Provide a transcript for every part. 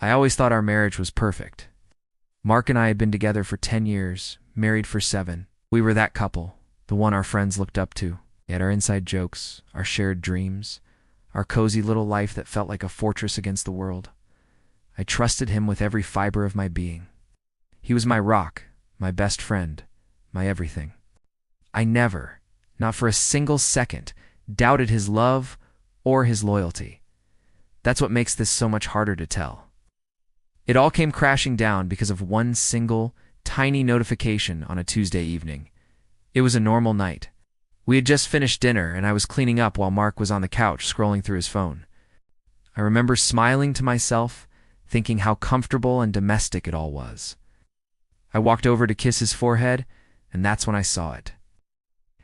I always thought our marriage was perfect. Mark and I had been together for 10 years, married for 7. We were that couple, the one our friends looked up to. Yet our inside jokes, our shared dreams, our cozy little life that felt like a fortress against the world. I trusted him with every fiber of my being. He was my rock, my best friend, my everything. I never, not for a single second, doubted his love or his loyalty. That's what makes this so much harder to tell. It all came crashing down because of one single, tiny notification on a Tuesday evening. It was a normal night. We had just finished dinner, and I was cleaning up while Mark was on the couch scrolling through his phone. I remember smiling to myself, thinking how comfortable and domestic it all was. I walked over to kiss his forehead, and that's when I saw it.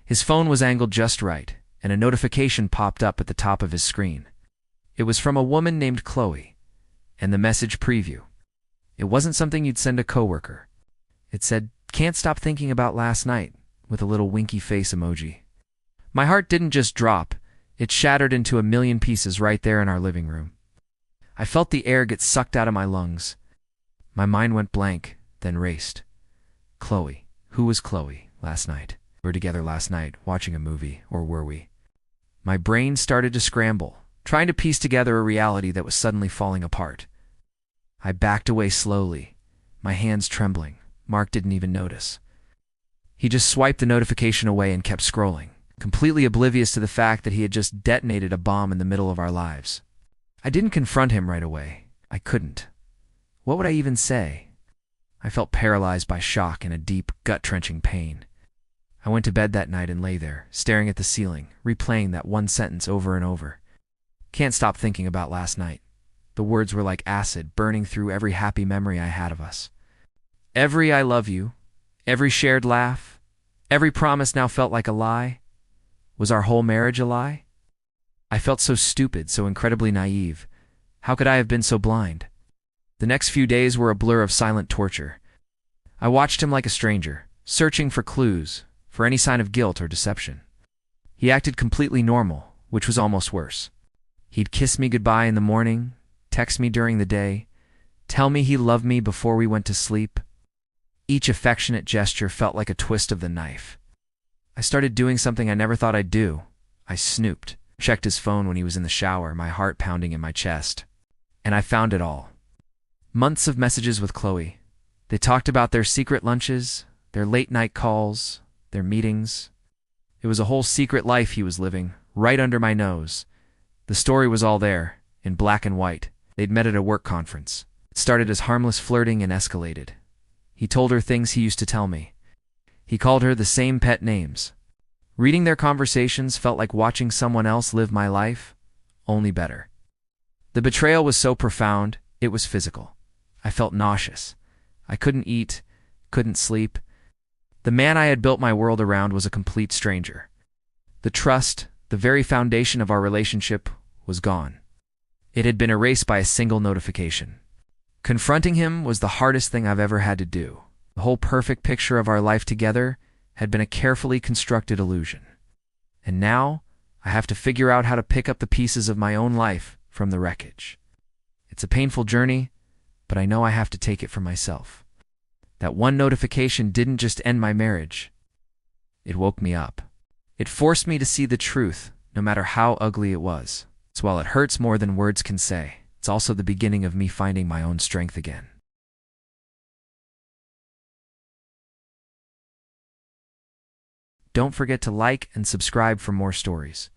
His phone was angled just right, and a notification popped up at the top of his screen. It was from a woman named Chloe, and the message preview. It wasn't something you'd send a coworker. It said, "Can't stop thinking about last night," with a little winky face emoji. My heart didn't just drop, it shattered into a million pieces right there in our living room. I felt the air get sucked out of my lungs. My mind went blank, then raced. Chloe. Who was Chloe last night? We were together last night, watching a movie, or were we? My brain started to scramble, trying to piece together a reality that was suddenly falling apart. I backed away slowly, my hands trembling. Mark didn't even notice. He just swiped the notification away and kept scrolling, completely oblivious to the fact that he had just detonated a bomb in the middle of our lives. I didn't confront him right away. I couldn't. What would I even say? I felt paralyzed by shock and a deep, gut-wrenching pain. I went to bed that night and lay there, staring at the ceiling, replaying that one sentence over and over. Can't stop thinking about last night. The words were like acid, burning through every happy memory I had of us. Every "I love you," every shared laugh, every promise now felt like a lie. Was our whole marriage a lie? I felt so stupid, so incredibly naive. How could I have been so blind? The next few days were a blur of silent torture. I watched him like a stranger, searching for clues, for any sign of guilt or deception. He acted completely normal, which was almost worse. He'd kiss me goodbye in the morning, text me during the day, tell me he loved me before we went to sleep. Each affectionate gesture felt like a twist of the knife. I started doing something I never thought I'd do. I snooped, checked his phone when he was in the shower, my heart pounding in my chest. And I found it all. Months of messages with Chloe. They talked about their secret lunches, their late-night calls, their meetings. It was a whole secret life he was living, right under my nose. The story was all there, in black and white. They'd met at a work conference. It started as harmless flirting and escalated. He told her things he used to tell me. He called her the same pet names. Reading their conversations felt like watching someone else live my life, only better. The betrayal was so profound, it was physical. I felt nauseous. I couldn't eat, couldn't sleep. The man I had built my world around was a complete stranger. The trust, the very foundation of our relationship, was gone. It had been erased by a single notification. Confronting him was the hardest thing I've ever had to do. The whole perfect picture of our life together had been a carefully constructed illusion. And now, I have to figure out how to pick up the pieces of my own life from the wreckage. It's a painful journey, but I know I have to take it for myself. That one notification didn't just end my marriage. It woke me up. It forced me to see the truth, no matter how ugly it was. So while it hurts more than words can say, it's also the beginning of me finding my own strength again. Don't forget to like and subscribe for more stories.